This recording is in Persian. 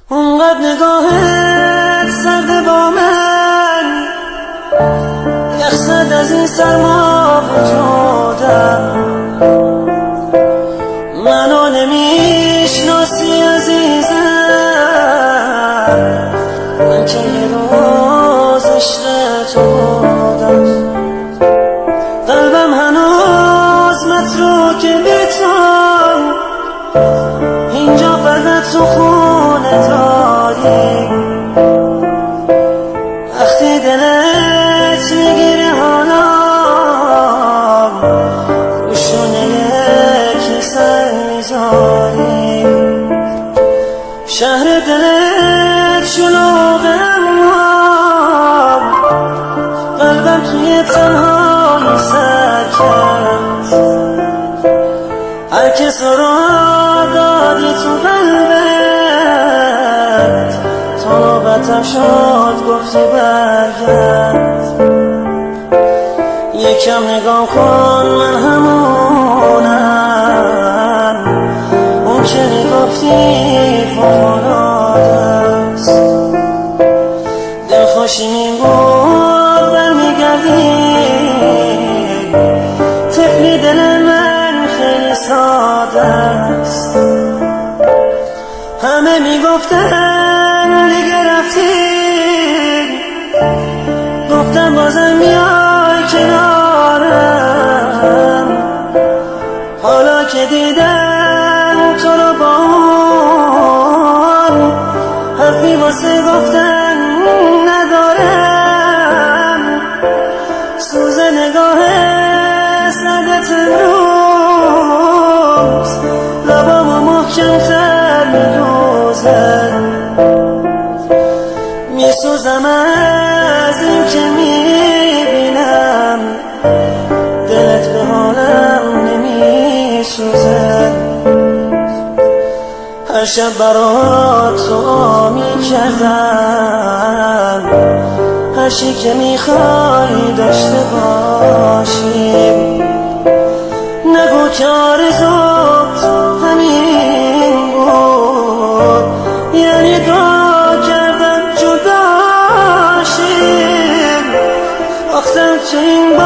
اونقدر نگاهت سرده با من، یخ زد از این سرما وجودم. منو نمیشناسی عزیزم، من که یه روز عشق تو بودم. قلبم هنوز متروکه بی تو، اینجا فقط تو خونه داری. وقتی دلت میگیره حالام، روشونه یکی سر میذاری. شهر دلت شلوغه اما قلبم توی تنهایی سر کرد. هر کس رو دادی تو قلبت، تا نوبتم شد گفتی برگرد. یکم نگاه کن من همونم، اون که میگفتی فوق‌العاده‌ست. دلخوشی میگفت برمیگردی، طفلی دل من خیلی ساده است. همه میگفتن دیگه رفتی، گفتم بازم میای کنارم. حالا که دیدم تو رو با اون، حرفی واسه گفتن ندارم. سوز نگاه سردت امروز لبامو محکم‌تر میدوزه. میسوزم از این که میبینم دلت به حالم نمیسوزه. هر شب برات دعا میکردم، هر چی که میخوای داشته باشیم. نگو که آرزوت همین بود، یعنی دعا کردم جدا شیم. آخرم تو این